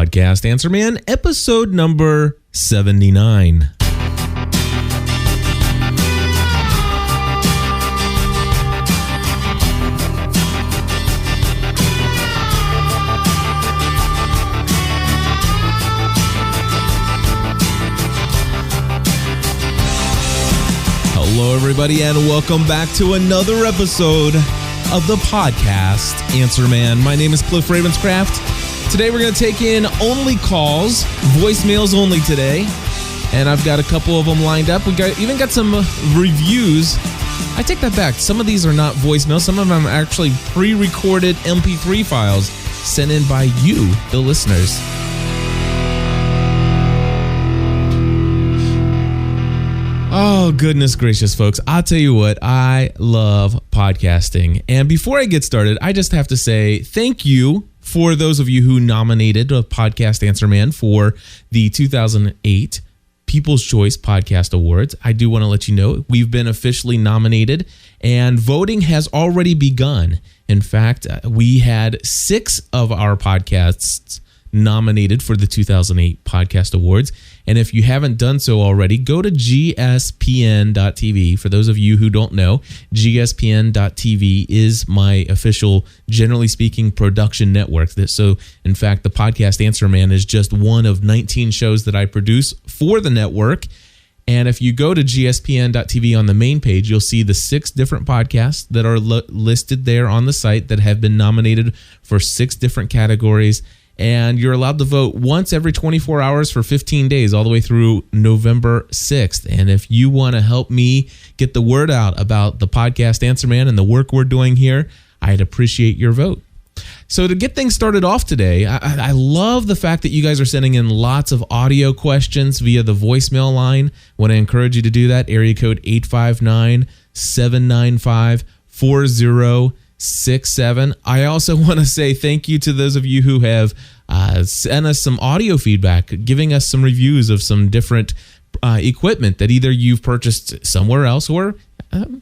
Podcast Answer Man, episode number 79. Hello, everybody, and welcome back to another episode of the podcast Answer Man. My name is Cliff Ravenscraft. Today, we're going to take in only calls, voicemails only today, and I've got a couple of them lined up. We even got some reviews. I take that back. Some of these are not voicemails. Some of them are actually pre-recorded MP3 files sent in by you, the listeners. Oh, goodness gracious, folks. I'll tell you what, I love podcasting. And before I get started, I just have to say thank you for those of you who nominated a Podcast Answer Man for the 2008 People's Choice Podcast Awards. I do want to let you know we've been officially nominated and voting has already begun. In fact, we had 6 of our podcasts nominated for the 2008 Podcast Awards. And if you haven't done so already, go to gspn.tv. For those of you who don't know, gspn.tv is my official, generally speaking, production network. So, in fact, the Podcast Answer Man is just one of 19 shows that I produce for the network. And if you go to gspn.tv on the main page, you'll see the 6 different podcasts that are listed there on the site that have been nominated for 6 different categories. And you're allowed to vote once every 24 hours for 15 days, all the way through November 6th. And if you want to help me get the word out about the Podcast Answer Man and the work we're doing here, I'd appreciate your vote. So to get things started off today, I love the fact that you guys are sending in lots of audio questions via the voicemail line. I want to encourage you to do that. Area code 859-795-4067. I also want to say thank you to those of you who have sent us some audio feedback, giving us some reviews of some different equipment that either you've purchased somewhere else, or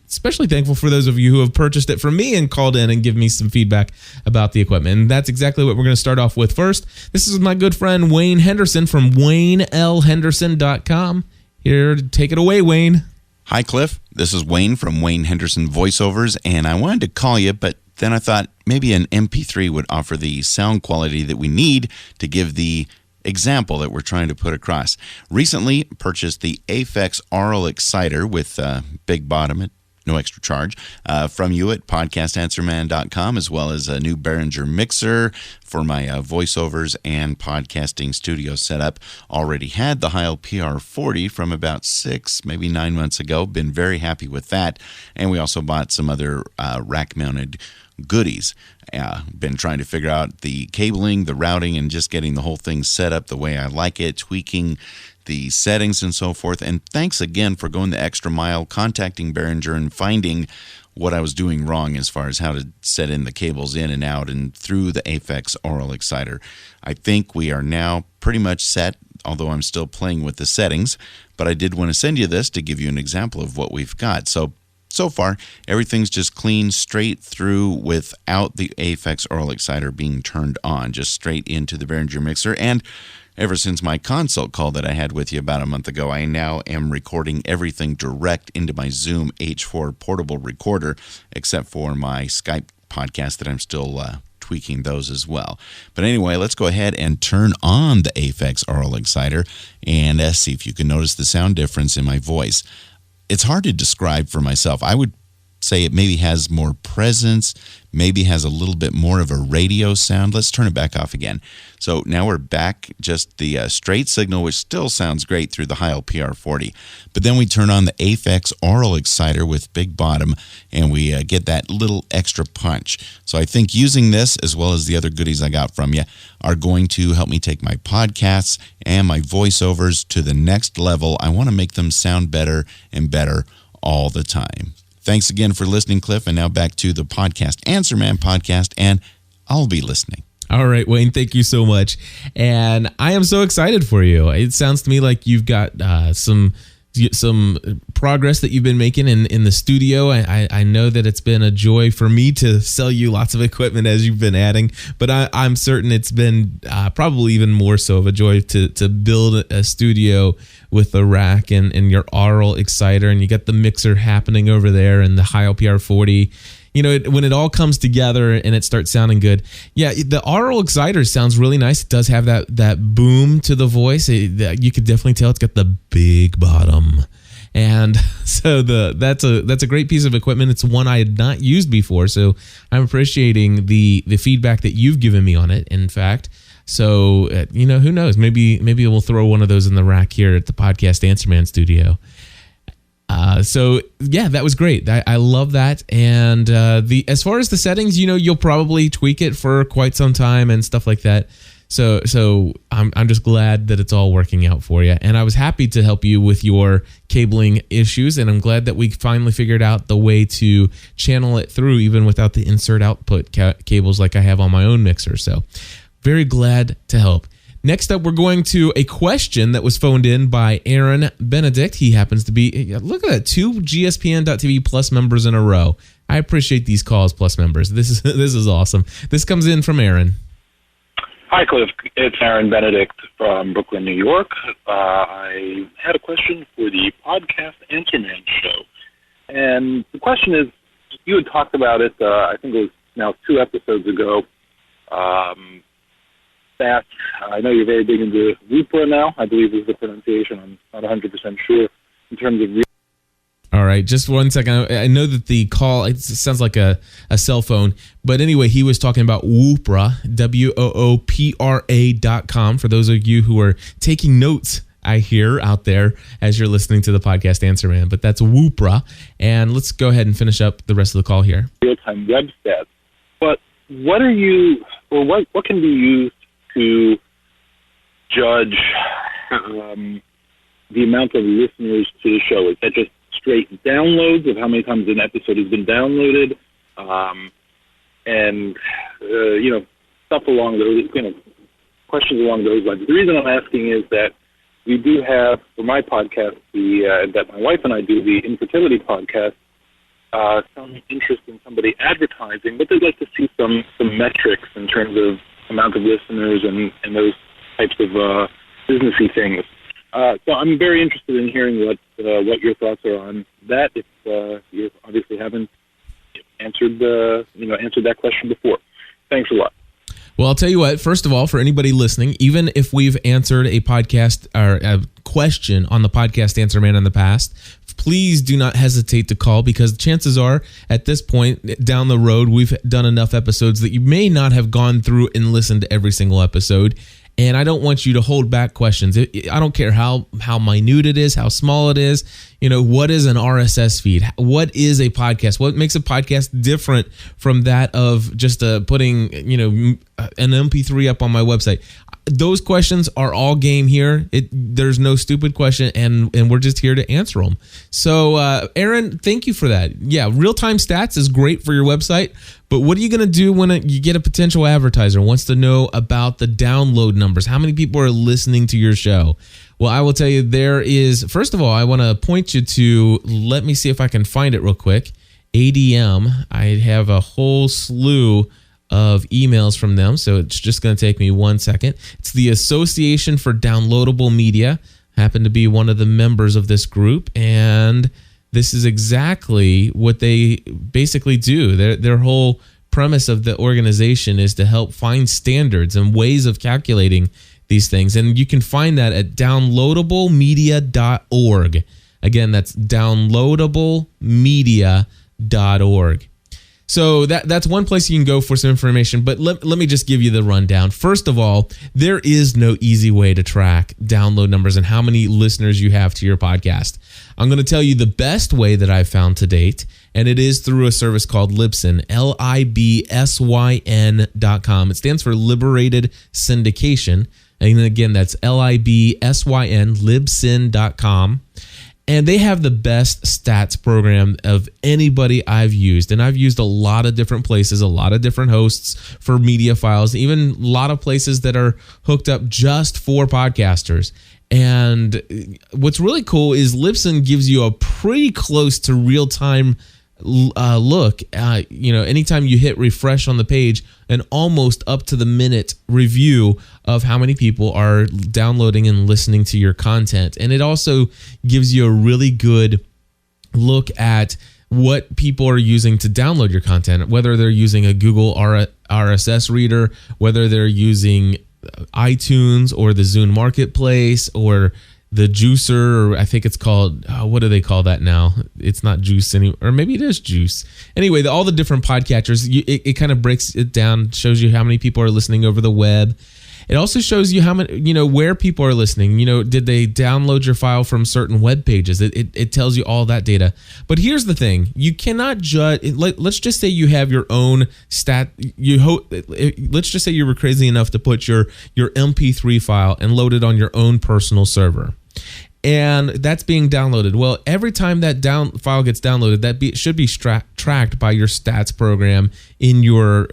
especially thankful for those of you who have purchased it from me and called in and give me some feedback about the equipment. And that's exactly what we're going to start off with first. This is my good friend Wayne Henderson from WayneLHenderson.com. Here, take it away, Wayne. Hi, Cliff. This is Wayne from Wayne Henderson Voiceovers, and I wanted to call you, but then I thought maybe an MP3 would offer the sound quality that we need to give the example that we're trying to put across. Recently purchased the Aphex Aural Exciter with Big Bottom at no extra charge from you at podcastanswerman.com, as well as a new Behringer mixer for my voiceovers and podcasting studio setup. Already had the Heil PR40 from about 6, maybe 9 months ago. Been very happy with that. And we also bought some other rack-mounted goodies. Been trying to figure out the cabling, the routing, and just getting the whole thing set up the way I like it, tweaking the settings and so forth. And thanks again for going the extra mile, contacting Behringer and finding what I was doing wrong as far as how to set in the cables in and out and through the Aphex Aural Exciter. I think we are now pretty much set, although I'm still playing with the settings. But I did want to send you this to give you an example of what we've got. So far, everything's just clean straight through without the Aphex Aural Exciter being turned on, just straight into the Behringer mixer. And ever since my consult call that I had with you about a month ago, I now am recording everything direct into my Zoom H4 portable recorder, except for my Skype podcast that I'm still tweaking those as well. But anyway, let's go ahead and turn on the Aphex Aural Exciter and see if you can notice the sound difference in my voice. It's hard to describe for myself. I would say it maybe has more presence, maybe has a little bit more of a radio sound. Let's turn it back off again. So now we're back, just the straight signal, which still sounds great through the Heil PR40. But then we turn on the Aphex Aural Exciter with Big Bottom, and we get that little extra punch. So I think using this, as well as the other goodies I got from you, are going to help me take my podcasts and my voiceovers to the next level. I want to make them sound better and better all the time. Thanks again for listening, Cliff. And now back to the Podcast Answer Man podcast, and I'll be listening. All right, Wayne, thank you so much. And I am so excited for you. It sounds to me like you've got some some progress that you've been making in the studio. I know that it's been a joy for me to sell you lots of equipment as you've been adding, but I'm certain it's been probably even more so of a joy to build a studio with the rack and your Aural exciter, and you got the mixer happening over there and the Heil PR40. When it all comes together and it starts sounding good. Yeah, the Aural exciter sounds really nice. It does have that boom to the voice. You could definitely tell it's got the big bottom. And so that's a great piece of equipment. It's one I had not used before, so I'm appreciating the feedback that you've given me on it, in fact. So, who knows? Maybe we'll throw one of those in the rack here at the Podcast Answer Man studio. So yeah, that was great. I love that. And as far as the settings, you'll probably tweak it for quite some time and stuff like that. So I'm just glad that it's all working out for you. And I was happy to help you with your cabling issues. And I'm glad that we finally figured out the way to channel it through even without the insert output cables like I have on my own mixer. So very glad to help. Next up, we're going to a question that was phoned in by Aaron Benedict. He happens to be, look at that, 2 GSPN.TV Plus members in a row. I appreciate these calls, Plus members. This is awesome. This comes in from Aaron. Hi, Cliff. It's Aaron Benedict from Brooklyn, New York. I had a question for the Podcast Answer Man show. And the question is, you had talked about it, I think it was now 2 episodes ago, that I know you're very big into Wupra now, I believe is the pronunciation. I'm not 100% sure in terms of... All right, just 1 second. I know that the call, it sounds like a cell phone, but anyway, he was talking about Woopra, WOOPRA.com, for those of you who are taking notes, I hear out there as you're listening to the Podcast Answer Man, but that's Woopra. And let's go ahead and finish up the rest of the call here. Real-time web stats. But what can be used to judge the amount of listeners to the show? Is that just straight downloads of how many times an episode has been downloaded, and stuff along those, questions along those lines? The reason I'm asking is that we do have, for my podcast, that my wife and I do, the infertility podcast, some interest in somebody advertising, but they'd like to see some metrics in terms of amount of listeners and those types of businessy things. So I'm very interested in hearing what your thoughts are on that. If you obviously haven't answered that question before. Thanks a lot. Well, I'll tell you what, first of all, for anybody listening, even if we've answered a podcast or a question on the Podcast Answer Man in the past, please do not hesitate to call, because chances are at this point down the road, we've done enough episodes that you may not have gone through and listened to every single episode. And I don't want you to hold back questions. I don't care how minute it is, how small it is. What is an RSS feed? What is a podcast? What makes a podcast different from that of just putting, an MP3 up on my website? Those questions are all game here. There's no stupid question, and we're just here to answer them. So, Aaron, thank you for that. Yeah, real-time stats is great for your website, but what are you going to do when you get a potential advertiser who wants to know about the download numbers? How many people are listening to your show? Well, I will tell you, first of all, I want to point you to, let me see if I can find it real quick, ADM. I have a whole slew of emails from them, so it's just going to take me 1 second. It's the Association for Downloadable Media. I happen to be one of the members of this group, and this is exactly what they basically do. Their whole premise of the organization is to help find standards and ways of calculating these things, and you can find that at downloadablemedia.org. Again, that's downloadablemedia.org. So that's one place you can go for some information, but let me just give you the rundown. First of all, there is no easy way to track download numbers and how many listeners you have to your podcast. I'm going to tell you the best way that I've found to date, and it is through a service called Libsyn, LIBSYN.com. It stands for Liberated Syndication. And again, that's LIBSYN, Libsyn.com. And they have the best stats program of anybody I've used. And I've used a lot of different places, a lot of different hosts for media files, even a lot of places that are hooked up just for podcasters. And what's really cool is Libsyn gives you a pretty close to real-time look. Anytime you hit refresh on the page, an almost up to the minute review of how many people are downloading and listening to your content. And it also gives you a really good look at what people are using to download your content, whether they're using a Google RSS reader, whether they're using iTunes or the Zune Marketplace or the Juicer, or I think it's called, what do they call that now? It's not Juice anymore, or maybe it is Juice. Anyway, all the different podcatchers, it kind of breaks it down, shows you how many people are listening over the web. It also shows you how many, where people are listening. Did they download your file from certain web pages? It tells you all that data. But here's the thing: you cannot judge. Let's just say you have your own stat. Let's just say you were crazy enough to put your MP3 file and load it on your own personal server, and that's being downloaded. Well, every time that file gets downloaded, should be tracked by your stats program in your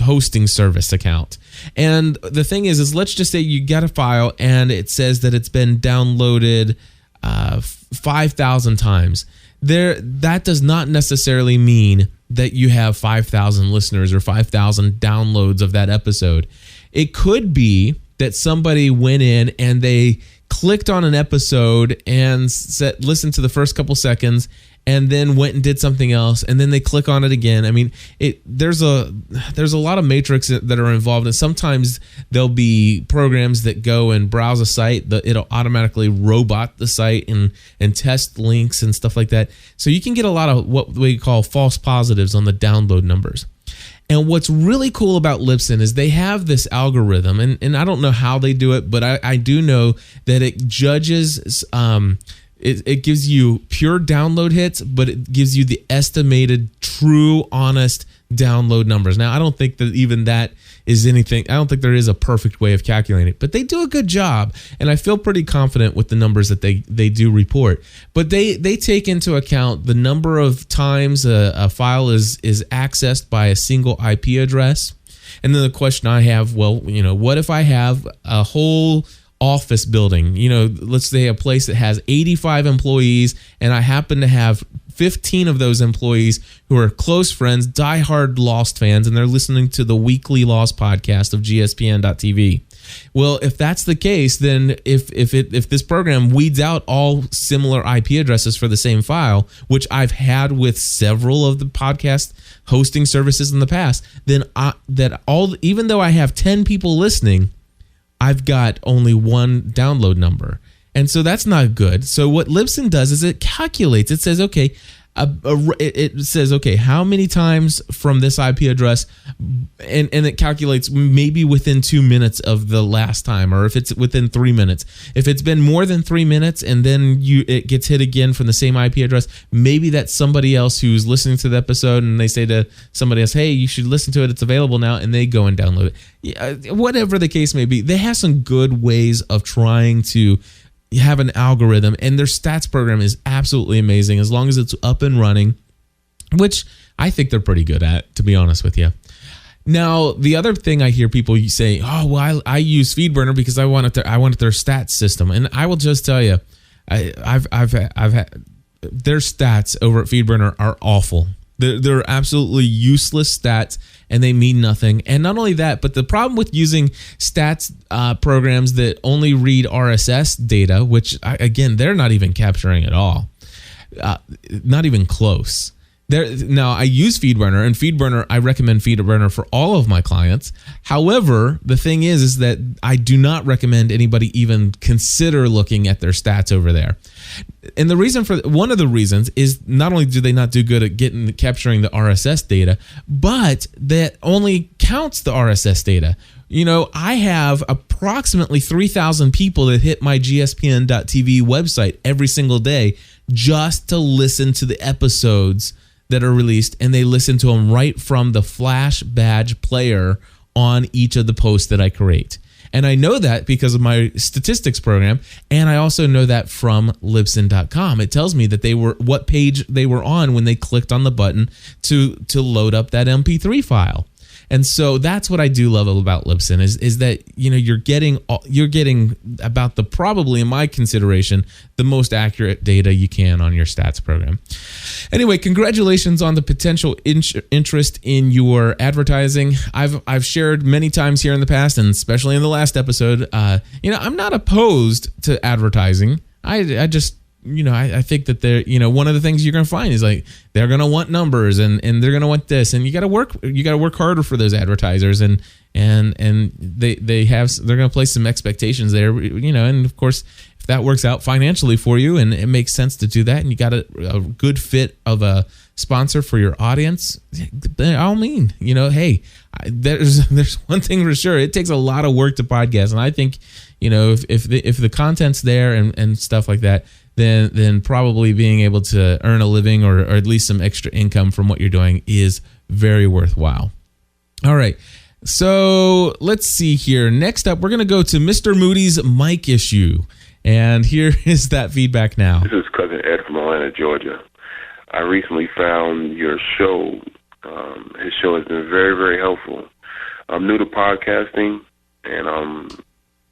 hosting service account. And the thing is let's just say you got a file and it says that it's been downloaded 5,000 times. That does not necessarily mean that you have 5,000 listeners or 5,000 downloads of that episode. It could be that somebody went in and they clicked on an episode and listened to the first couple seconds and then went and did something else, and then they click on it again. I mean, there's a lot of metrics that are involved, and sometimes there'll be programs that go and browse a site, it'll automatically robot the site and test links and stuff like that. So you can get a lot of what we call false positives on the download numbers. And what's really cool about Libsyn is they have this algorithm, and I don't know how they do it, but I do know that it judges, it gives you pure download hits, but it gives you the estimated true, honest download numbers. Now, I don't think that even that is anything. I don't think there is a perfect way of calculating it, but they do a good job, and I feel pretty confident with the numbers that they do report. But they take into account the number of times a file is accessed by a single IP address. And then the question I have, what if I have a whole office building, let's say a place that has 85 employees, and I happen to have 15 of those employees who are close friends, diehard Lost fans, and they're listening to the weekly Lost podcast of GSPN.TV. Well, if that's the case, then if this program weeds out all similar IP addresses for the same file, which I've had with several of the podcast hosting services in the past, then even though I have 10 people listening, I've got only one download number. And so that's not good. So what Libsyn does is it calculates. It says, okay, how many times from this IP address, and it calculates maybe within 2 minutes of the last time, or if it's within 3 minutes. If it's been more than 3 minutes and then it gets hit again from the same IP address, maybe that's somebody else who's listening to the episode and they say to somebody else, hey, you should listen to it, it's available now, and they go and download it. Yeah, whatever the case may be, they have some good ways of trying to have an algorithm, and their stats program is absolutely amazing as long as it's up and running, which I think they're pretty good at, to be honest with you. Now, the other thing I hear people say, oh, well, I use FeedBurner because I wanted their stats system, and I will just tell you, I've had their stats over at FeedBurner are awful. They're absolutely useless stats, and they mean nothing. And not only that, but the problem with using stats programs that only read RSS data, which, again, they're not even capturing at all. Not even close. Now, I use FeedBurner, and FeedBurner, I recommend FeedBurner for all of my clients. However, the thing is that I do not recommend anybody even consider looking at their stats over there. And one of the reasons is not only do they not do good at capturing the RSS data, but that only counts the RSS data. I have approximately 3,000 people that hit my GSPN.TV website every single day just to listen to the episodes that are released, and they listen to them right from the Flash badge player on each of the posts that I create. And I know that because of my statistics program. And I also know that from Libsyn.com. It tells me that what page they were on when they clicked on the button to load up that MP3 file. And so that's what I do love about Libsyn is that, you know, you're getting about probably in my consideration, the most accurate data you can on your stats program. Anyway, congratulations on the potential interest in your advertising. I've shared many times here in the past, and especially in the last episode, you know, I'm not opposed to advertising. I just, you know, I think that they're, you know, one of the things you're going to find is like they're going to want numbers and they're going to want this, and you got to work harder for those advertisers, and they're going to place some expectations there, you know, and of course if that works out financially for you and it makes sense to do that, and you got a good fit of a sponsor for your audience, by all means, you know, hey, there's one thing for sure, it takes a lot of work to podcast, and I think, you know, if the content's there and stuff like that, then probably being able to earn a living or at least some extra income from what you're doing is very worthwhile. All right, so let's see here. Next up, we're going to go to Mr. Moody's mic issue, and here is that feedback now. This is Cousin Ed from Atlanta, Georgia. I recently found your show. His show has been very, very helpful. I'm new to podcasting, and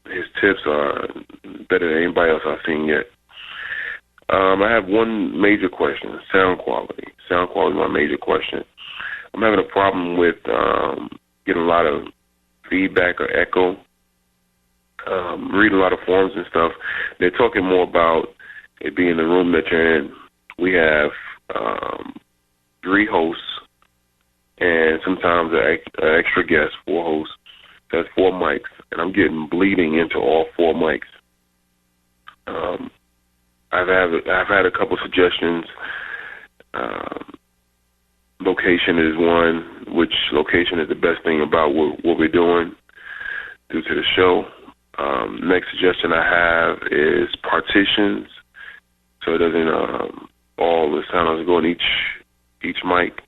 his tips are better than anybody else I've seen yet. I have one major question, sound quality. Sound quality is my major question. I'm having a problem with getting a lot of feedback or echo. Reading a lot of forums and stuff. They're talking more about it being the room that you're in. We have 3 hosts and sometimes an extra guest, 4 hosts. That's 4 mics, and I'm getting bleeding into all 4 mics. I've had a couple suggestions. Location is one. Which location is the best thing about what we're doing due to the show? Next suggestion I have is partitions, so it doesn't all the sound doesn't go in each mic.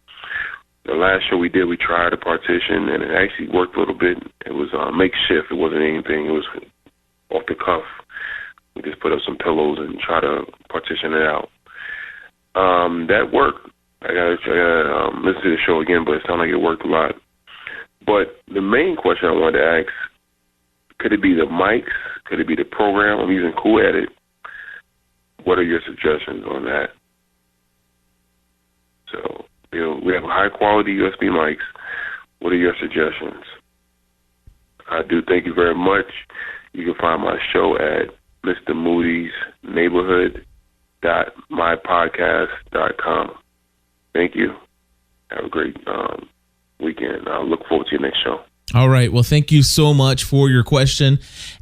The last show we did, we tried a partition, and it actually worked a little bit. It was makeshift. It wasn't anything. It was off the cuff. We just put up some pillows and try to partition it out. That worked. I gotta listen to the show again, but it sounded like it worked a lot. But the main question I wanted to ask, could it be the mics? Could it be the program? I'm using Cool Edit. What are your suggestions on that? So, you know, we have high quality USB mics. What are your suggestions? I do thank you very much. You can find my show at Mr. Moody's Neighborhood.mypodcast.com. Thank you. Have a great weekend. I'll look forward to your next show. All right. Well, thank you so much for your question.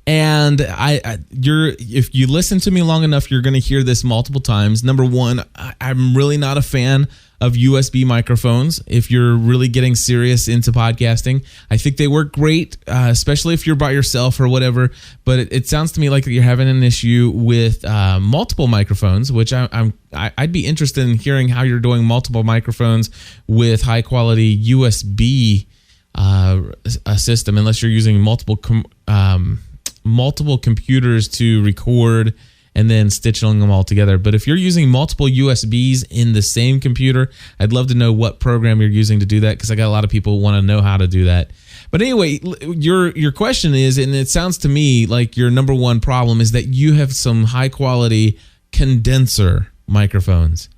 And if you listen to me long enough, you're going to hear this multiple times. Number one, I'm really not a fan of USB microphones. If you're really getting serious into podcasting, I think they work great, especially if you're by yourself or whatever. But it sounds to me like you're having an issue with multiple microphones, which I'd be interested in hearing how you're doing multiple microphones with high quality USB a system, unless you're using multiple computers to record and then stitching them all together. But if you're using multiple USBs in the same computer, I'd love to know what program you're using to do that, because I got a lot of people want to know how to do that. But anyway, your question is, and it sounds to me like your number one problem is that you have some high quality condenser microphones.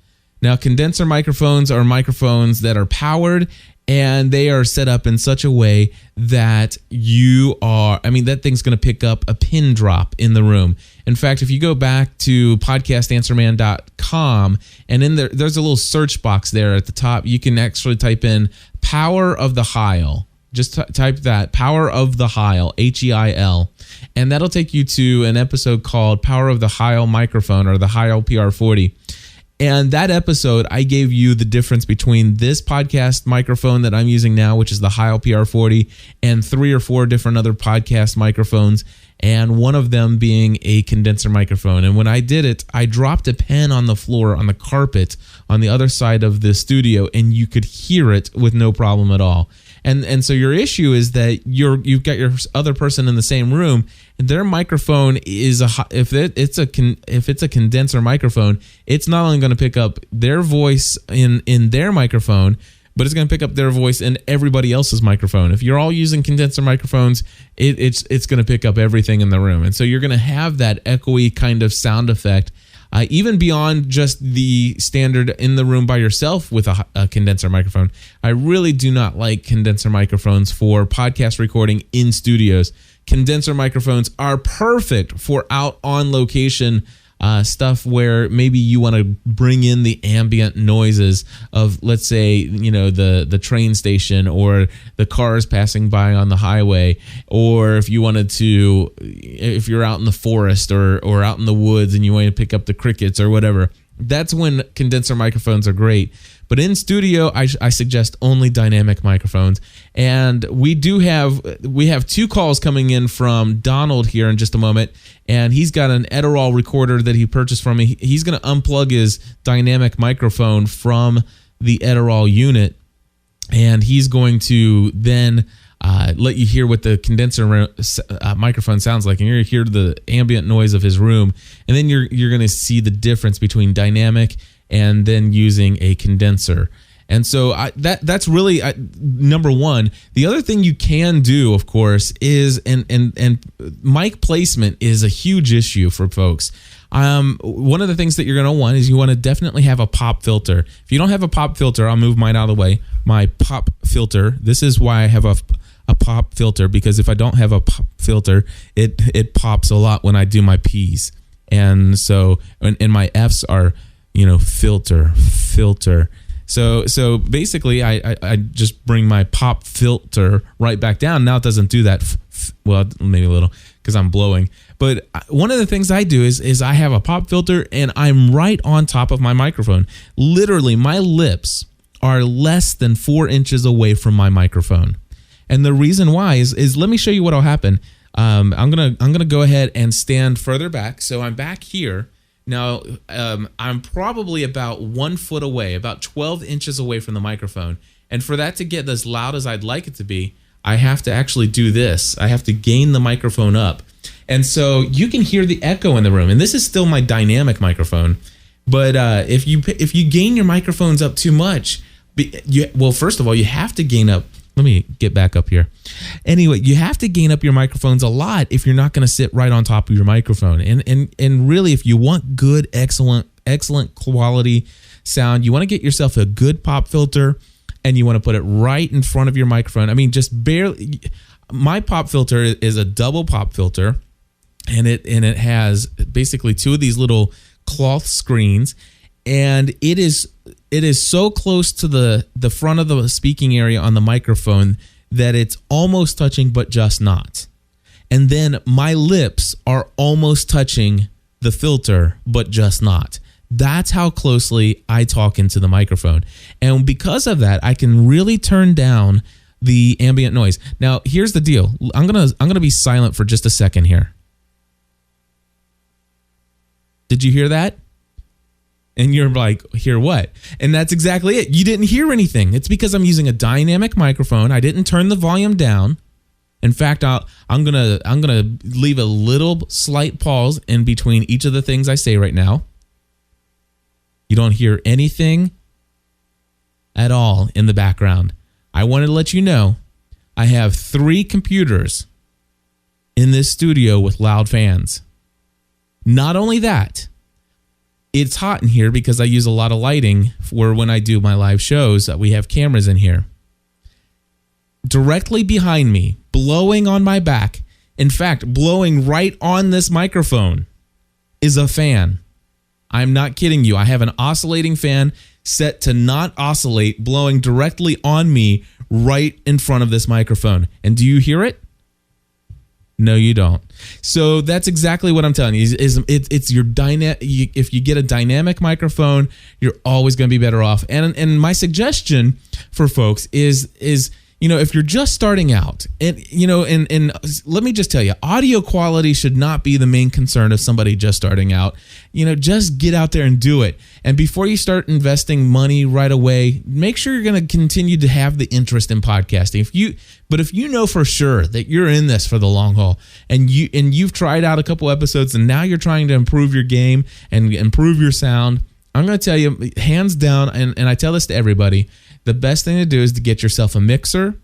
Now, condenser microphones are microphones that are powered, and they are set up in such a way that that thing's going to pick up a pin drop in the room. In fact, if you go back to podcastanswerman.com, and in there's a little search box there at the top, you can actually type in Power of the Heil. Just type that, Power of the Heil, Heil, and that'll take you to an episode called Power of the Heil Microphone, or the Heil PR40. And that episode, I gave you the difference between this podcast microphone that I'm using now, which is the Heil PR40, and 3 or 4 different other podcast microphones, and one of them being a condenser microphone. And when I did it, I dropped a pen on the floor, on the carpet, on the other side of the studio, and you could hear it with no problem at all. And so your issue is that you've got your other person in the same room, and their microphone is if it's a condenser microphone, it's not only going to pick up their voice in their microphone, but it's going to pick up their voice in everybody else's microphone. If you're all using condenser microphones, it's going to pick up everything in the room. And so you're going to have that echoey kind of sound effect, even beyond just the standard in the room by yourself with a condenser microphone. I really do not like condenser microphones for podcast recording in studios. Condenser microphones are perfect for out on location stuff where maybe you want to bring in the ambient noises of, let's say, the train station or the cars passing by on the highway, or if you're out in the forest or out in the woods and you want to pick up the crickets or whatever. That's when condenser microphones are great. But in studio, I suggest only dynamic microphones. And we have 2 calls coming in from Donald here in just a moment, and he's got an Edirol recorder that he purchased from me. He's going to unplug his dynamic microphone from the Edirol unit, and he's going to then let you hear what the condenser microphone sounds like, and you're going to hear the ambient noise of his room, and then you're going to see the difference between dynamic and then using a condenser. And so that's really number one. The other thing you can do, of course, is and mic placement is a huge issue for folks. One of the things that you're going to want is you want to definitely have a pop filter. If you don't have a pop filter, I'll move mine out of the way. My pop filter. This is why I have a pop filter, because if I don't have a pop filter, it pops a lot when I do my P's. And so and my F's are filter. So basically, I just bring my pop filter right back down. Now it doesn't do that. Well, maybe a little because I'm blowing. But one of the things I do is I have a pop filter and I'm right on top of my microphone. Literally, my lips are less than 4 inches away from my microphone. And the reason why is let me show you what'll happen. I'm gonna go ahead and stand further back. So I'm back here. Now, I'm probably about 1 foot away, about 12 inches away from the microphone. And for that to get as loud as I'd like it to be, I have to actually do this. I have to gain the microphone up. And so you can hear the echo in the room. And this is still my dynamic microphone. But if you gain your microphones up too much, first of all, you have to gain up. Let me get back up here. Anyway, you have to gain up your microphones a lot if you're not going to sit right on top of your microphone. And really, if you want good, excellent quality sound, you want to get yourself a good pop filter, and you want to put it right in front of your microphone. I mean, just barely. My pop filter is a double pop filter, and it has basically 2 of these little cloth screens, and it is so close to the front of the speaking area on the microphone that it's almost touching, but just not. And then my lips are almost touching the filter, but just not. That's how closely I talk into the microphone. And because of that, I can really turn down the ambient noise. Now, here's the deal. I'm gonna be silent for just a second here. Did you hear that? And you're like, hear what? And that's exactly it. You didn't hear anything. It's because I'm using a dynamic microphone. I didn't turn the volume down. In fact, I'm gonna leave a little slight pause in between each of the things I say right now. You don't hear anything at all in the background. I wanted to let you know I have 3 computers in this studio with loud fans. Not only that, it's hot in here because I use a lot of lighting for when I do my live shows. We have cameras in here. Directly behind me, blowing on my back, in fact, blowing right on this microphone, is a fan. I'm not kidding you. I have an oscillating fan set to not oscillate, blowing directly on me right in front of this microphone. And do you hear it? No, you don't. So that's exactly what I'm telling you. It's your if you get a dynamic microphone, you're always going to be better off. And my suggestion for folks is if you're just starting out, and let me just tell you, audio quality should not be the main concern of somebody just starting out. Just get out there and do it. And before you start investing money right away, make sure you're going to continue to have the interest in podcasting. If you know for sure that you're in this for the long haul, and you've tried out a couple episodes, and now you're trying to improve your game and improve your sound, I'm going to tell you, hands down, and I tell this to everybody, the best thing to do is to get yourself a mixer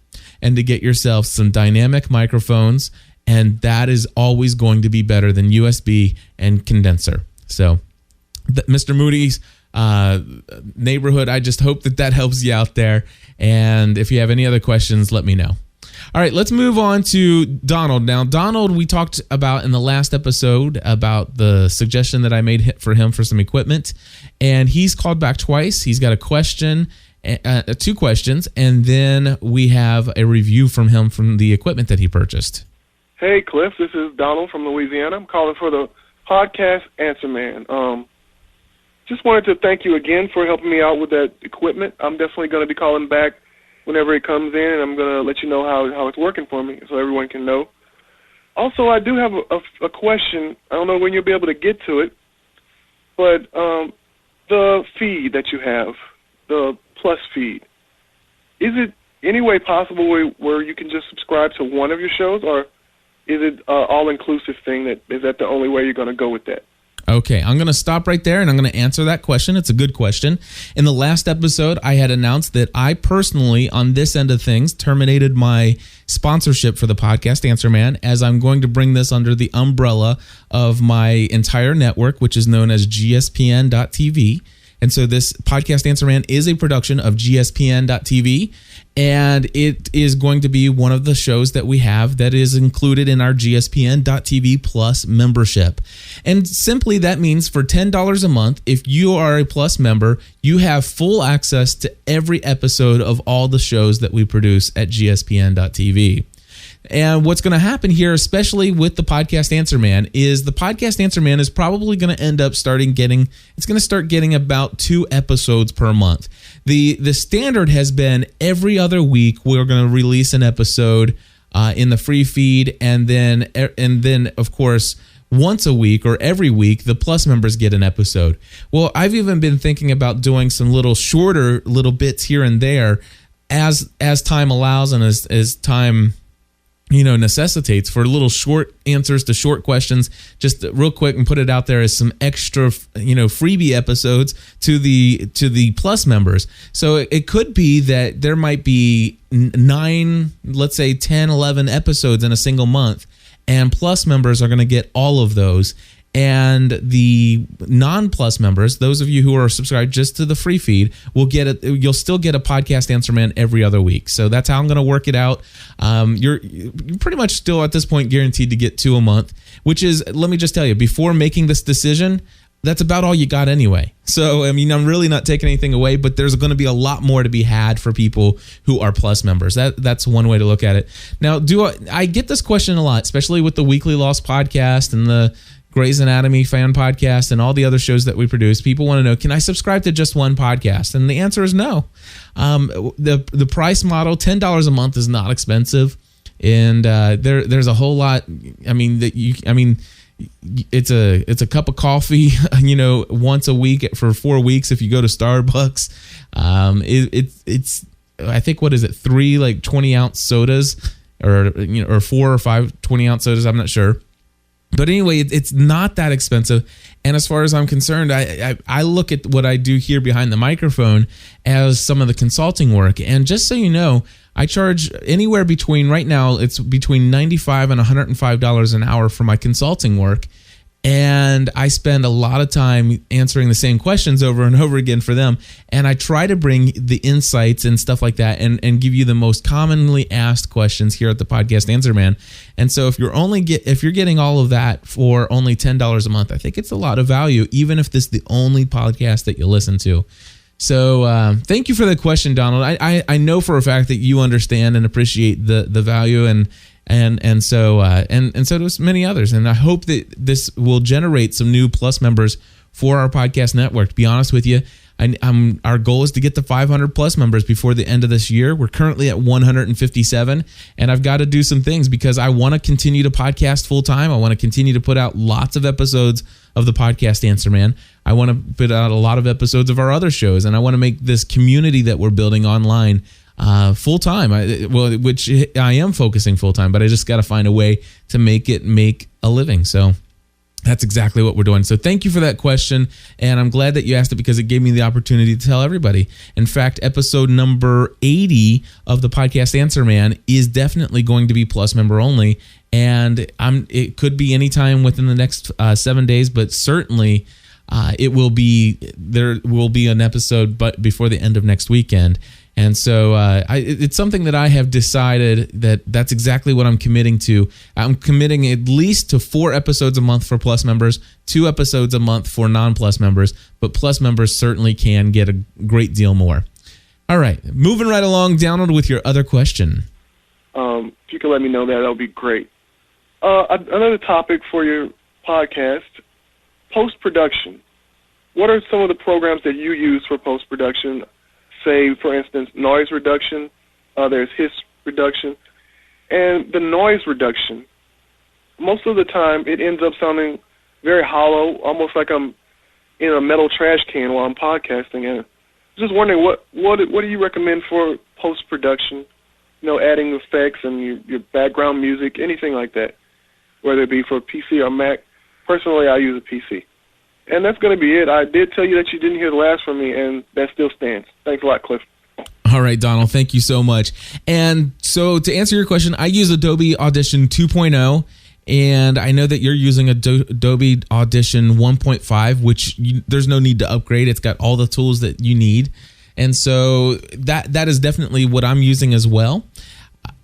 and to get yourself some dynamic microphones, and that is always going to be better than USB and condenser. So, Mr. Moody's neighborhood, I just hope that helps you out there. And if you have any other questions, let me know. All right, let's move on to Donald. Now, Donald, we talked about in the last episode about the suggestion that I made for him for some equipment, and he's called back twice. He's got a question, 2 questions, and then we have a review from him from the equipment that he purchased. Hey, Cliff, this is Donald from Louisiana. I'm calling for the podcast Answer Man. Just wanted to thank you again for helping me out with that equipment. I'm definitely going to be calling back whenever it comes in, and I'm going to let you know how it's working for me so everyone can know. Also, I do have a question. I don't know when you'll be able to get to it, but the feed that you have, the Plus feed, is it any way possible where you can just subscribe to one of your shows, or is it an all-inclusive thing? Is that the only way you're going to go with that? Okay, I'm going to stop right there, and I'm going to answer that question. It's a good question. In the last episode, I had announced that I personally, on this end of things, terminated my sponsorship for the podcast Answer Man, as I'm going to bring this under the umbrella of my entire network, which is known as gspn.tv. And so this podcast Answer Man is a production of gspn.tv, and it is going to be one of the shows that we have that is included in our gspn.tv Plus membership. And simply that means for $10 a month, if you are a Plus member, you have full access to every episode of all the shows that we produce at gspn.tv. And what's going to happen here, especially with the podcast Answer Man, is the podcast Answer Man is probably going to end up start getting about 2 episodes per month. The standard has been every other week we're going to release an episode in the free feed, and then of course once a week or every week the Plus members get an episode. Well, I've even been thinking about doing some shorter bits here and there as time allows and as time necessitates, for little short answers to short questions, just real quick, and put it out there as some extra, freebie episodes to the Plus members. So it could be that there might be 9, let's say 10, 11 episodes in a single month, and Plus members are going to get all of those. And the non-Plus members, those of you who are subscribed just to the free feed, will get it. You'll still get a podcast Answer Man every other week. So that's how I'm going to work it out. You're pretty much still at this point guaranteed to get 2 a month, which is, let me just tell you, before making this decision, that's about all you got anyway. So, I'm really not taking anything away, but there's going to be a lot more to be had for people who are Plus members. That's one way to look at it. Now, I get this question a lot, especially with the Weekly Lost podcast and the Grey's Anatomy fan podcast and all the other shows that we produce. People want to know, can I subscribe to just one podcast? And the answer is no. The price model, $10 a month, is not expensive, and there's a whole lot. It's a cup of coffee, once a week for 4 weeks if you go to Starbucks. It's I think, what is it, 3 20-ounce sodas, or 4 or 5 20-ounce sodas, I'm not sure. But anyway, it's not that expensive. And as far as I'm concerned, I look at what I do here behind the microphone as some of the consulting work. And just so you know, I charge anywhere between, right now, it's between $95 and $105 an hour for my consulting work. And I spend a lot of time answering the same questions over and over again for them. And I try to bring the insights and stuff like that and give you the most commonly asked questions here at the Podcast Answer Man. And so if you're getting all of that for only $10 a month, I think it's a lot of value, even if this is the only podcast that you listen to. So thank you for the question, Donald. I know for a fact that you understand and appreciate the value, and so does many others. And I hope that this will generate some new Plus members for our podcast network. To be honest with you, Our goal is to get to 500 plus members before the end of this year. We're currently at 157, and I've got to do some things because I want to continue to podcast full time. I want to continue to put out lots of episodes of the podcast Answer Man. I want to put out a lot of episodes of our other shows, and I want to make this community that we're building online full time. Which I am focusing full time, but I just got to find a way to make a living. So that's exactly what we're doing. So thank you for that question, and I'm glad that you asked it because it gave me the opportunity to tell everybody. In fact, episode number 80 of the podcast Answer Man is definitely going to be plus member only, and it could be anytime within the next 7 days, but certainly there will be an episode but before the end of next weekend. And so it's something that I have decided that's exactly what I'm committing to. I'm committing at least to 4 episodes a month for plus members, 2 episodes a month for non-plus members, but plus members certainly can get a great deal more. All right, moving right along, Donald, with your other question. If you could let me know that would be great. Another topic for your podcast, post-production. What are some of the programs that you use for post-production? Say, for instance, noise reduction, there's hiss reduction, and the noise reduction, most of the time it ends up sounding very hollow, almost like I'm in a metal trash can while I'm podcasting. And I'm just wondering, what do you recommend for post-production, adding effects and your background music, anything like that, whether it be for PC or Mac? Personally, I use a PC. And that's going to be it. I did tell you that you didn't hear the last from me, and that still stands. Thanks a lot, Cliff. All right, Donald, thank you so much. And so to answer your question, I use Adobe Audition 2.0, and I know that you're using Adobe Audition 1.5, which there's no need to upgrade. It's got all the tools that you need. And so that is definitely what I'm using as well.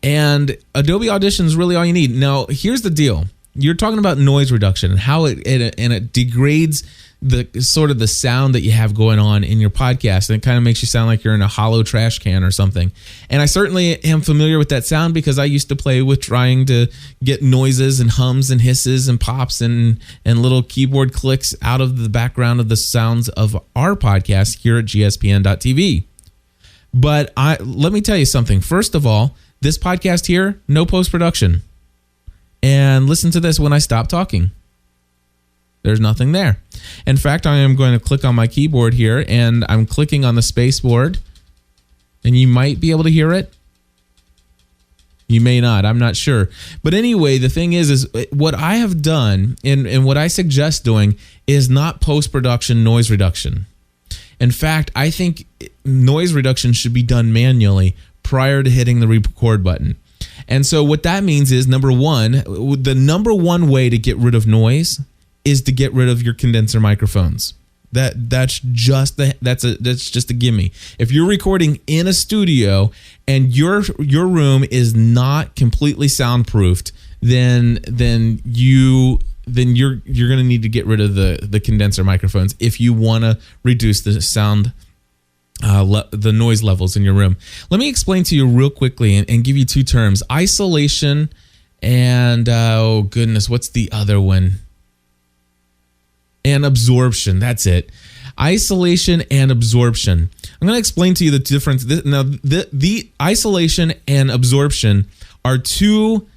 And Adobe Audition is really all you need. Now, here's the deal. You're talking about noise reduction and how it degrades the sort of the sound that you have going on in your podcast, and it kind of makes you sound like you're in a hollow trash can or something. And I certainly am familiar with that sound because I used to play with trying to get noises and hums and hisses and pops and little keyboard clicks out of the background of the sounds of our podcast here at gspn.tv. But let me tell you something. First of all, this podcast here, no post-production. And listen to this when I stop talking. There's nothing there. In fact, I am going to click on my keyboard here, and I'm clicking on the space board, and you might be able to hear it. You may not. I'm not sure. But anyway, the thing is what I have done and what I suggest doing is not post-production noise reduction. In fact, I think noise reduction should be done manually prior to hitting the record button. And so what that means is, the number one way to get rid of noise is to get rid of your condenser microphones. That's just a gimme. If you're recording in a studio and your room is not completely soundproofed, then you're going to need to get rid of the condenser microphones if you want to reduce the sound the noise levels in your room. Let me explain to you real quickly and give you 2 terms: isolation and what's the other one? And absorption. That's it. Isolation and absorption. I'm going to explain to you the difference. Now, the isolation and absorption are 2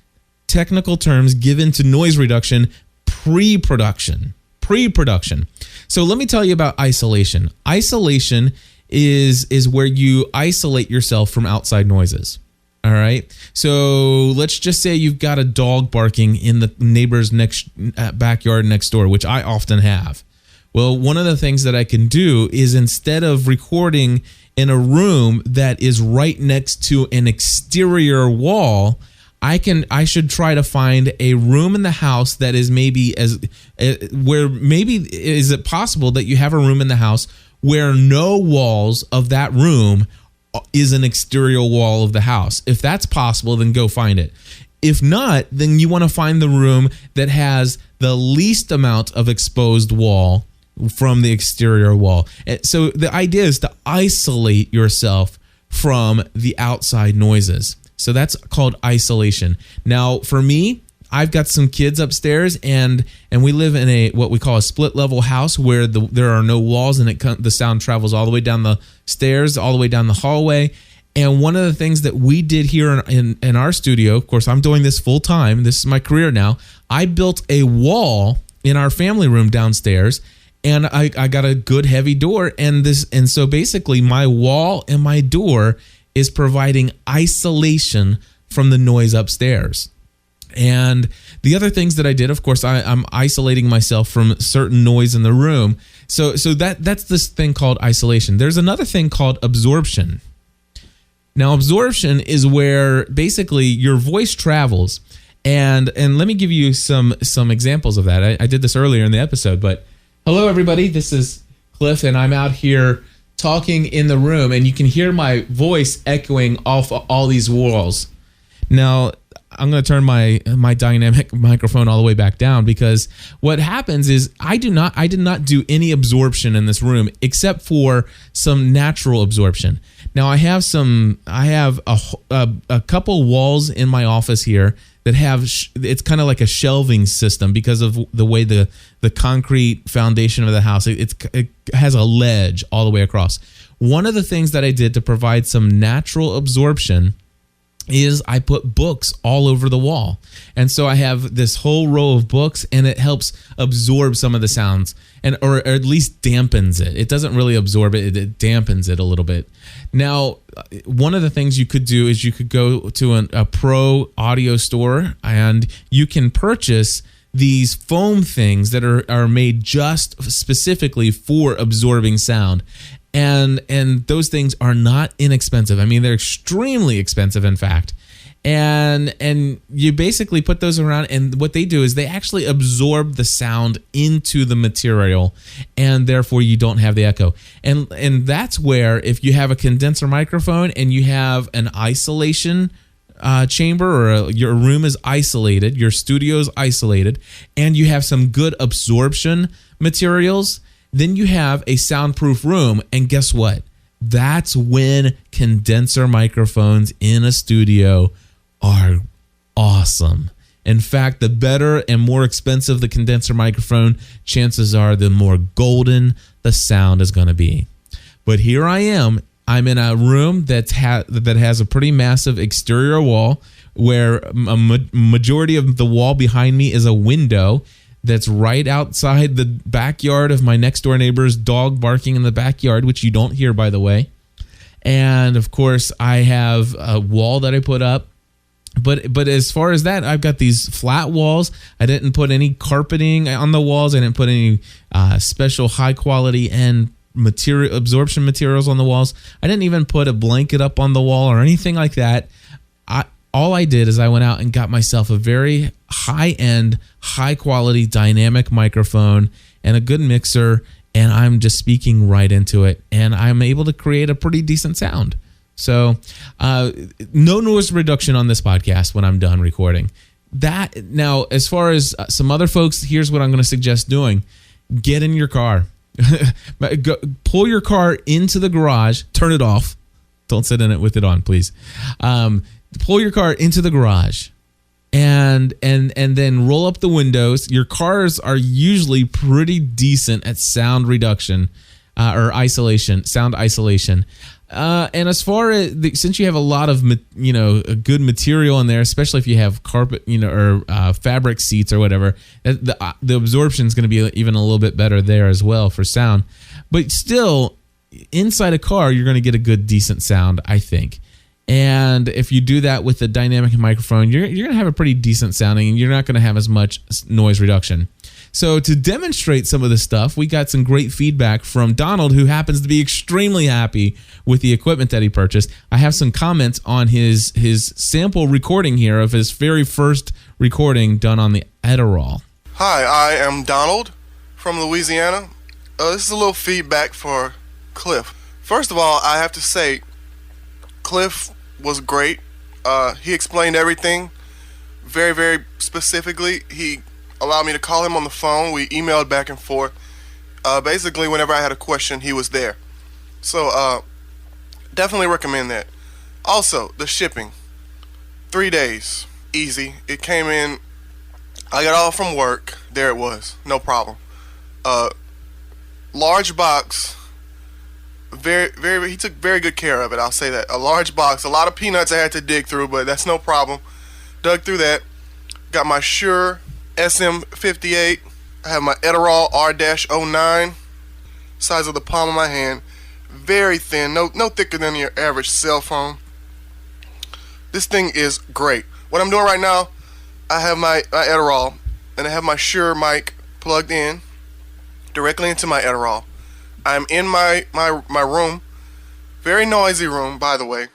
technical terms given to noise reduction pre-production. So let me tell you about isolation. Isolation is where you isolate yourself from outside noises. All right. So let's just say you've got a dog barking in the neighbor's backyard next door, which I often have. Well, one of the things that I can do is, instead of recording in a room that is right next to an exterior wall, I should try to find a room in the house that is is it possible that you have a room in the house where no walls of that room is an exterior wall of the house. If that's possible, then go find it. If not, then you want to find the room that has the least amount of exposed wall from the exterior wall. So the idea is to isolate yourself from the outside noises. So that's called isolation. Now, for me, I've got some kids upstairs, and we live in a what we call a split level house where there are no walls, and the sound travels all the way down the stairs, all the way down the hallway. And one of the things that we did here in our studio, of course, I'm doing this full time. This is my career now. I built a wall in our family room downstairs, and I got a good heavy door. And so basically, my wall and my door is providing isolation from the noise upstairs. And the other things that I did, of course, I'm isolating myself from certain noise in the room. So that's this thing called isolation. There's another thing called absorption. Now, absorption is where basically your voice travels, and let me give you some examples of that. I did this earlier in the episode, but hello everybody, this is Cliff, and I'm out here talking in the room, and you can hear my voice echoing off all these walls. Now, I'm going to turn my dynamic microphone all the way back down, because what happens is I did not do any absorption in this room except for some natural absorption. Now I have a couple walls in my office here that have it's kind of like a shelving system because of the way the concrete foundation of the house. It has a ledge all the way across. One of the things that I did to provide some natural absorption is I put books all over the wall. And so I have this whole row of books, and it helps absorb some of the sounds, or at least dampens it. It doesn't really absorb it, it dampens it a little bit. Now, one of the things you could do is you could go to a pro audio store, and you can purchase these foam things that are made just specifically for absorbing sound. And those things are not inexpensive. I mean, they're extremely expensive, in fact. And you basically put those around, and what they do is they actually absorb the sound into the material, and therefore you don't have the echo. And that's where, if you have a condenser microphone and you have an isolation chamber, or your room is isolated, your studio is isolated, and you have some good absorption materials, then you have a soundproof room. And guess what? That's when condenser microphones in a studio are awesome. In fact, the better and more expensive the condenser microphone, chances are the more golden the sound is going to be. But here I am. I'm in a room that has a pretty massive exterior wall, where a majority of the wall behind me is a window that's right outside the backyard of my next door neighbor's dog barking in the backyard, which you don't hear, by the way. And of course, I have a wall that I put up. But as far as that, I've got these flat walls. I didn't put any carpeting on the walls. I didn't put any special high quality and absorption materials on the walls. I didn't even put a blanket up on the wall or anything like that. All I did is I went out and got myself a very high-end, high-quality dynamic microphone and a good mixer, and I'm just speaking right into it, and I'm able to create a pretty decent sound. So no noise reduction on this podcast when I'm done recording. Now, as far as some other folks, here's what I'm going to suggest doing. Get in your car. Pull your car into the garage. Turn it off. Don't sit in it with it on, please. Pull your car into the garage, and then roll up the windows. Your cars are usually pretty decent at sound reduction or isolation, sound isolation. And as far as since you have a lot of a good material in there, especially if you have carpet, or fabric seats or whatever, the absorption is going to be even a little bit better there as well for sound. But still, inside a car, you're going to get a good, decent sound, I think. And if you do that with a dynamic microphone, you're going to have a pretty decent sounding, and you're not going to have as much noise reduction. So to demonstrate some of this stuff, we got some great feedback from Donald, who happens to be extremely happy with the equipment that he purchased. I have some comments on his sample recording here of his very first recording done on the Adderall. Hi, I am Donald from Louisiana. This is a little feedback for Cliff. First of all, I have to say, Cliff was great. He explained everything very, very specifically. He allowed me to call him on the phone. We emailed back and forth. Basically, whenever I had a question, he was there. So definitely recommend that. Also, the shipping. 3 days. Easy. It came in I got off from work. There it was. No problem. Large box. He took very good care of it. I'll say that. A large box. A lot of peanuts I had to dig through, but that's no problem. Dug through that. Got my Shure SM58. I have my Edirol R-09. Size of the palm of my hand. Very thin. No thicker than your average cell phone. This thing is great. What I'm doing right now, I have my Edirol, and I have my Shure mic plugged in directly into my Edirol. I'm in my room. Very noisy room, by the way.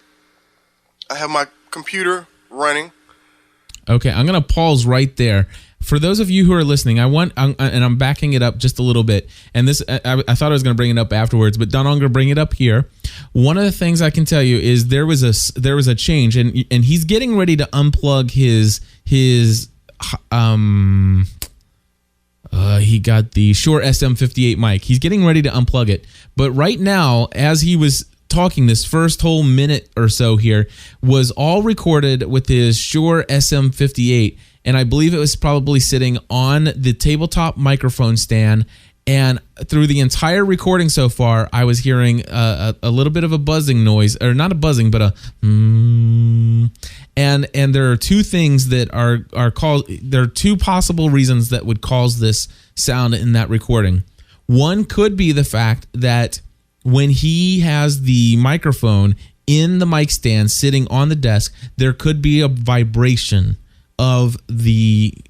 I have my computer running. Okay, I'm going to pause right there. For those of you who are listening, I'm backing it up just a little bit. And this, I thought I was going to bring it up afterwards, but Don, I'm going to bring it up here. One of the things I can tell you is there was a change, and he's getting ready to unplug his he got the Shure SM58 mic. He's getting ready to unplug it. But right now, as he was talking, this first whole minute or so here was all recorded with his Shure SM58. And I believe it was probably sitting on the tabletop microphone stand. And through the entire recording so far, I was hearing a little bit of a buzzing noise, or not a buzzing, but a and there are two things that are called. There are two possible reasons that would cause this sound in that recording. One could be the fact that when he has the microphone in the mic stand sitting on the desk, there could be a vibration of the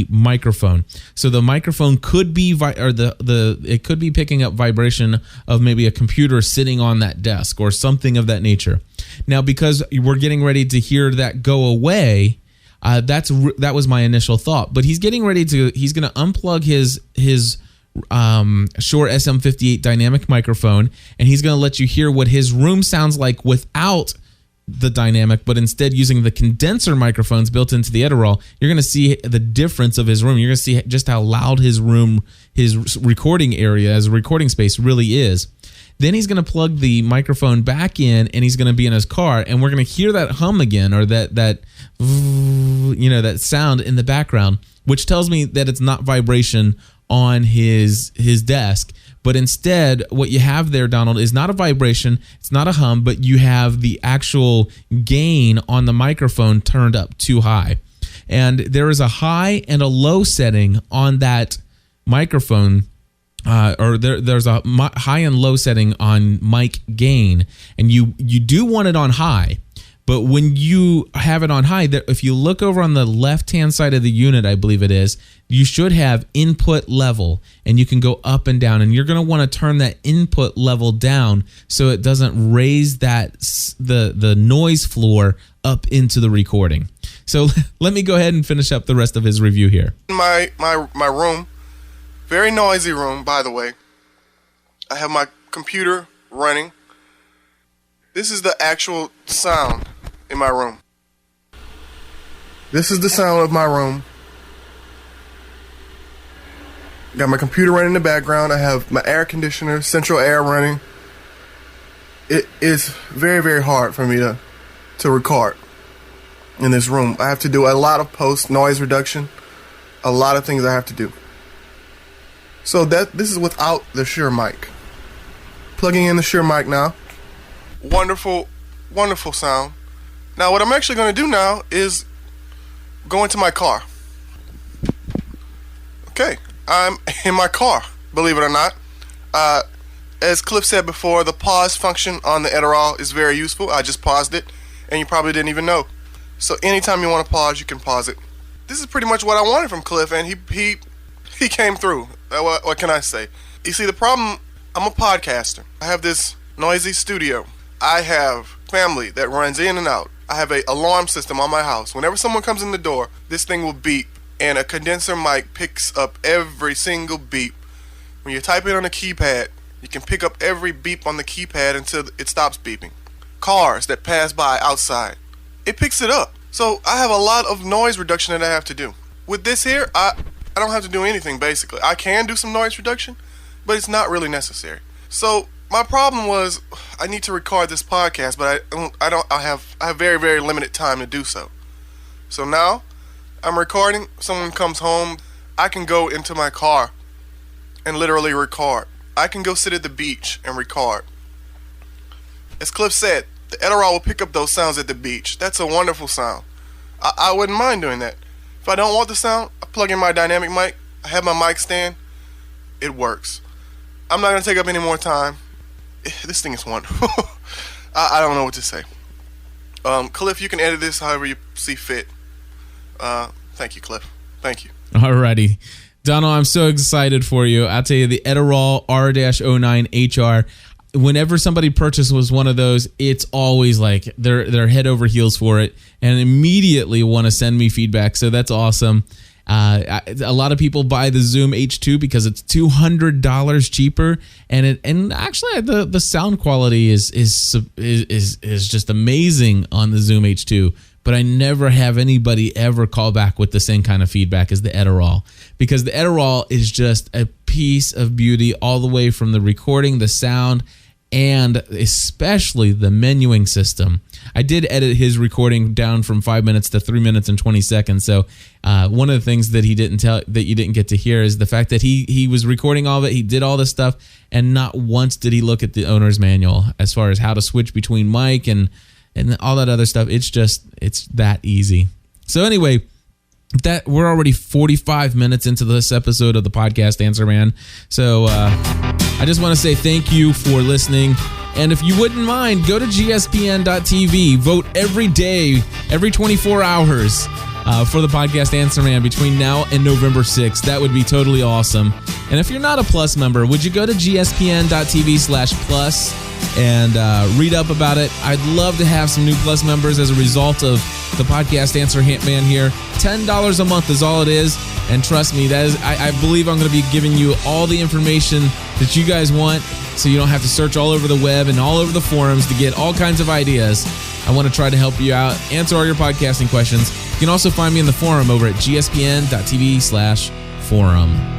microphone. So the microphone could be it could be picking up vibration of maybe a computer sitting on that desk or something of that nature. Now, because we're getting ready to hear that go away, that was my initial thought. But he's going to unplug his Shure SM58 dynamic microphone, and he's going to let you hear what his room sounds like without the dynamic, but instead using the condenser microphones built into the Edirol. You're going to see the difference of his room. You're going to see just how loud his room, his recording area, his recording space really is. Then he's going to plug the microphone back in, and he's going to be in his car, and we're going to hear that hum again, or that sound in the background, which tells me that it's not vibration on his desk. But instead, what you have there, Donald, is not a vibration, it's not a hum, but you have the actual gain on the microphone turned up too high. And there is a high and a low setting on that microphone, there's a high and low setting on mic gain, and you do want it on high. But when you have it on high, if you look over on the left-hand side of the unit, I believe it is, you should have input level, and you can go up and down, and you're going to want to turn that input level down so it doesn't raise the noise floor up into the recording. So let me go ahead and finish up the rest of his review here. My room, very noisy room, by the way. I have my computer running. This is the actual sound in my room. This is the sound of my room. Got my computer running in the background. I have my air conditioner, central air running. It is very, very hard for me to record in this room. I have to do a lot of post noise reduction, a lot of things I have to do. So this is without the Shure mic. Plugging in the Shure mic now. Wonderful, wonderful sound. Now what I'm actually going to do now is go into my car. Okay, I'm in my car, believe it or not. As Cliff said before, the pause function on the Edirol is very useful. I just paused it, and you probably didn't even know. So anytime you want to pause, you can pause it. This is pretty much what I wanted from Cliff, and he came through. What can I say? You see, the problem, I'm a podcaster. I have this noisy studio. I have family that runs in and out. I have an alarm system on my house. Whenever someone comes in the door, this thing will beep, and a condenser mic picks up every single beep. When you type it on a keypad, you can pick up every beep on the keypad until it stops beeping. Cars that pass by outside, it picks it up. So I have a lot of noise reduction that I have to do. With this here, I don't have to do anything basically. I can do some noise reduction, but it's not really necessary. So my problem was I need to record this podcast, but I have very, very limited time to do so. So now I'm recording, someone comes home, I can go into my car and literally record. I can go sit at the beach and record. As Cliff said, the Edirol will pick up those sounds at the beach. That's a wonderful sound. I wouldn't mind doing that. If I don't want the sound, I plug in my dynamic mic, I have my mic stand, it works. I'm not going to take up any more time. This thing is wonderful. I don't know what to say. Cliff, you can edit this however you see fit. Thank you, Cliff. Thank you. Alrighty. Donald, I'm so excited for you. I'll tell you, the Edirol R-09HR, whenever somebody purchases one of those, it's always like they're head over heels for it and immediately want to send me feedback. So that's awesome. A lot of people buy the Zoom H2 because it's $200 cheaper, and actually the sound quality is just amazing on the Zoom H2. But I never have anybody ever call back with the same kind of feedback as the Edirol, because the Edirol is just a piece of beauty all the way from the recording, the sound, and especially the menuing system. I did edit his recording down from 5 minutes to 3 minutes and 20 seconds. So one of the things that you didn't get to hear is the fact that he was recording all of it. He did all this stuff, and not once did he look at the owner's manual as far as how to switch between mic and all that other stuff. It's that easy. So anyway, that we're already 45 minutes into this episode of the podcast Answer Man. So I just want to say thank you for listening. And if you wouldn't mind, go to gspn.tv, vote every day, every 24 hours for the podcast Answer Man between now and November 6th. That would be totally awesome. And if you're not a Plus member, would you go to gspn.tv/plus and read up about it? I'd love to have some new Plus members as a result of the podcast Answer Man here. $10 a month is all it is. And trust me, I believe I'm going to be giving you all the information that you guys want, so you don't have to search all over the web and all over the forums to get all kinds of ideas. I want to try to help you out, answer all your podcasting questions. You can also find me in the forum over at gspn.tv/forum.